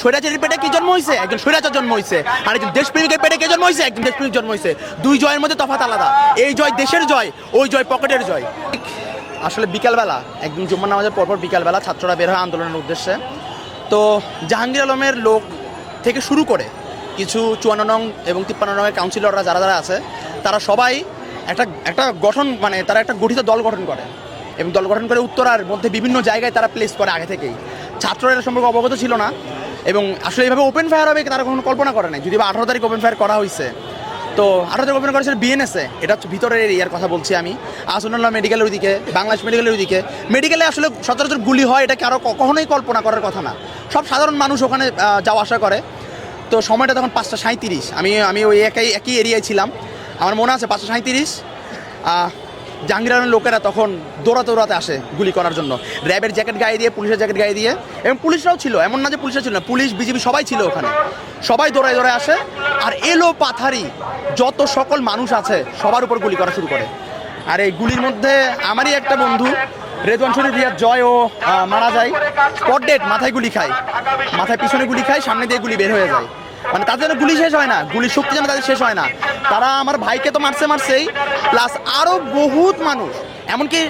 স্বৈরাচারীর পেটে কি জন্ম হয়েছে? একজন স্বৈরাচার জন্ম হয়েছে। আর একজন দেশপ্রেমিকের পেটে কে জন্ম হয়েছে? একজন দেশপ্রেমিক জন্ম হয়েছে। দুই জয়ের মধ্যে তফাৎ আলাদা। এই জয় দেশের জয়, ওই জয় পকেটের জয়। আসলে বিকালবেলা একদিন জুম্মার নামাজের পরপর বিকালবেলা ছাত্ররা বের হয় আন্দোলনের উদ্দেশ্যে। তো জাহাঙ্গীর আলমের লোক থেকে শুরু করে কিছু 54 নং এবং 53 নংয়ের কাউন্সিলররা যারা যারা আছে তারা সবাই একটা গঠন মানে তারা একটা গঠিত দল গঠন করে এবং দল গঠন করে উত্তরার মধ্যে বিভিন্ন জায়গায় তারা প্লেস করে আগে থেকেই। ছাত্ররা এর সম্পর্কে অবগত ছিল না এবং আসলে এইভাবে ওপেন ফায়ার হবে তারা কখনো কল্পনা করে নাই। যদি বা 18 তারিখ ওপেন ফায়ার করা হয়েছে, তো 18 তারিখ ওপেন করেছে বিএনএসে, এটা হচ্ছে ভিতরের এরিয়ার কথা বলছি আমি। আসুল্লাহ মেডিকেলের ওইদিকে, বাংলাদেশ মেডিকেলের ওইদিকে। মেডিকেলে আসলে সচরাচর গুলি হয়, এটা কারো কখনোই কল্পনা করার কথা না। সব সাধারণ মানুষ ওখানে যাওয়া আসা করে। তো সময়টা তখন 5:37। আমি ওই একই এরিয়ায় ছিলাম। আমার মনে আছে 5:37 জাহাঙ্গীর আলমের লোকেরা তখন দৌড়াতে আসে গুলি করার জন্য, র্যাবের জ্যাকেট গায়ে দিয়ে, পুলিশের জ্যাকেট গায়ে দিয়ে, এবং পুলিশরাও ছিল, এমন না যে পুলিশরা ছিল না, পুলিশ বিজিবি সবাই ছিল ওখানে। সবাই দৌড়ায় আসে আর এলো পাথারি যত সকল মানুষ আছে সবার উপর গুলি করা শুরু করে। আর এই গুলির মধ্যে আমারই একটা বন্ধু রেদওয়ান শরীফ রিয়াদ জয় ও মারা যায় স্পট ডেড, মাথায় গুলি খায়, মাথায় পিছনে গুলি খায়, সামনে দিয়ে গুলি বের হয়ে যায়। মানে তাদের যেন গুলি শেষ হয় না, গুলির শক্তি যেন তাদের শেষ হয় না। তারা আমার ভাইকে তো মারছেই, প্লাস আরও বহুত মানুষ, এমনকি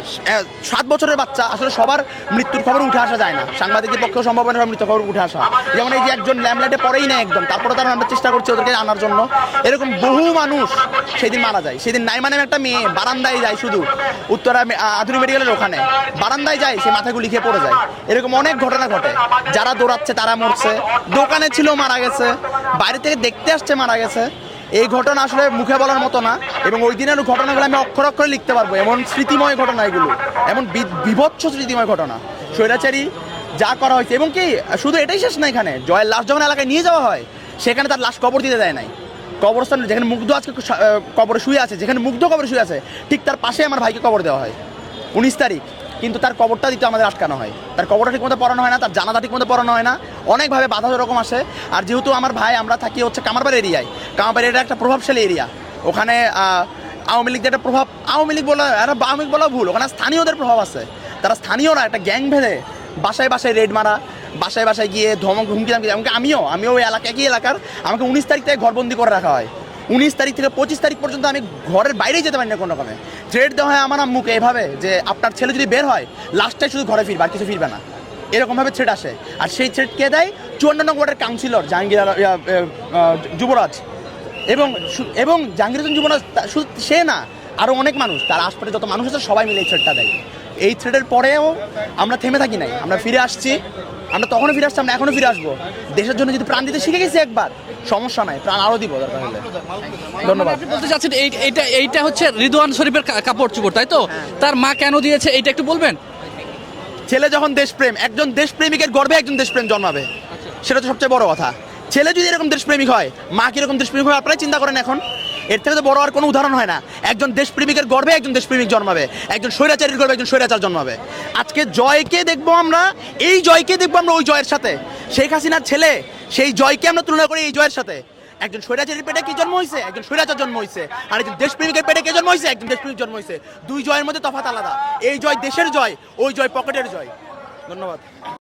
7 বছরের বাচ্চা। আসলে সবার মৃত্যুর খবর উঠে আসা যায় না, সাংবাদিকদের পক্ষেও সম্ভব হয় না মৃত্যুর খবর উঠে আসা। যেমন এই যে একজন ল্যামলাইটে পড়েই না একদম, তারপরে তারা আমরা চেষ্টা করছি ওদেরকে আনার জন্য। এরকম বহু মানুষ সেদিন মারা যায়। সেদিন নাইমা নামে একটা মেয়ে বারান্দায় যায়, শুধু উত্তরা আধুনিক মেডিকেলের ওখানে বারান্দায় যায়, সে মাথায় গুলি খেয়ে পড়ে যায়। এরকম অনেক ঘটনা ঘটে। যারা দৌড়াচ্ছে তারা মরছে, দোকানে ছিল মারা গেছে, বাইরে থেকে দেখতে আসছে মারা গেছে। এই ঘটনা আসলে মুখে বলার মতো না, এবং ওই দিনের ঘটনাগুলো আমি অক্ষরে অক্ষরে লিখতে পারবো। এমন স্মৃতিময় ঘটনা এগুলো, এমন বিভৎস স্মৃতিময় ঘটনা। স্বৈরাচারী যা করা হয়েছে, এবং কি শুধু এটাই শেষ না, এখানে জয়ের লাশ যখন এলাকায় নিয়ে যাওয়া হয় সেখানে তার লাশ কবর দিতে দেয় নাই। কবরস্থান যেখানে মুগ্ধ আজকে কবরে শুয়ে আছে, যেখানে মুগ্ধ কবরে শুয়ে আছে, ঠিক তার পাশে আমার ভাইকে কবর দেওয়া হয় 19 তারিখ। কিন্তু তার কবরটা দিতে আমাদের আটকানো হয়, তার কবরটা ঠিক মতো পড়ানো হয় না, তার জানাজা ঠিক মতো পড়ানো হয় না, অনেকভাবে বাধা রকম আসে। আর যেহেতু আমার ভাই, আমরা থাকি হচ্ছে কামারবাড়ি এরিয়ায়, কামারবাড়ি এটা একটা প্রভাবশালী এরিয়া। ওখানে আওয়ামী লীগদের একটা প্রভাব, আওয়ামী লীগ বলা ভুল, ওখানে স্থানীয়দের প্রভাব আছে। তারা স্থানীয়রা একটা গ্যাং ভেদে বাসায় বাসায় রেড মারা, বাসায় বাসায় গিয়ে ধমক হুমকি দামকি। এমনকি আমিও ওই একই এলাকার, আমাকে 19 তারিখ থেকে ঘরবন্দি করে রাখা হয়। 19 তারিখ থেকে 25 তারিখ পর্যন্ত আমি ঘরের বাইরেই যেতে পারি না কোনো রকমে। থ্রেড দেওয়া হয় আমার আম্মুকে এভাবে যে আপনার ছেলে যদি বের হয় লাস্টটাই শুধু ঘরে ফিরবে, আর কিছু ফিরবে না, এরকমভাবে থ্রেড আসে। আর সেই থ্রেড কে দেয়? 54 নং ওয়ার্ডের কাউন্সিলর জাহাঙ্গীর যুবরাজ, এবং জাহাঙ্গীর যুবরাজ শুধু সে না, আরও অনেক মানুষ, তার আশপাশে যত মানুষ আছে সবাই মিলে এই থ্রেডটা দেয়। এই থ্রেডের পরেও আমরা থেমে থাকি নাই, আমরা ফিরে আসছি। আমরা তখনও ফিরে আসছি, আমরা এখনও ফিরে আসবো। দেশের জন্য যদি প্রাণ দিতে শিখে গেছি একবার, সমস্যা নাই, প্রাণ আরও দিব দরকার হলে। ধন্যবাদ। বলতে চাচ্ছেন এইটা হচ্ছে রিদওয়ান শরীফের কাপড় চোপড়, তাই তো? তার মা কেন দিয়েছে এইটা একটু বলবেন? ছেলে যখন দেশপ্রেম, একজন দেশপ্রেমিকের গর্ভে একজন দেশপ্রেম জন্মাবে, সেটা তো সবচেয়ে বড় কথা। ছেলে যদি এরকম দেশপ্রেমিক হয়, মা কিরকম দেশপ্রেমিক হয় আপনারাই চিন্তা করেন। এখন এর থেকে তো বড় আর কোনো উদাহরণ হয় না। একজন দেশপ্রেমিকের গর্ভে একজন দেশপ্রেমিক জন্মাবে, একজন স্বৈরাচারীর গর্ভে একজন স্বৈরাচার জন্মাবে। আজকে জয়কে দেখবো আমরা, এই জয়কে দেখবো আমরা ওই জয়ের সাথে। শেখ হাসিনার ছেলে, সেই জয়কে আমরা তুলনা করি এই জয়ের সাথে। একজন স্বৈরাচারীর পেটে কি জন্ম হয়েছে? একজন স্বৈরাচার জন্ম হয়েছে। আর একজন দেশপ্রেমিকের পেটে কে জন্ম হয়েছে? একজন দেশপ্রেমিক জন্ম হয়েছে। দুই জয়ের মধ্যে তফাৎ আলাদা। এই জয় দেশের জয়, ওই জয় পকেটের জয়। ধন্যবাদ।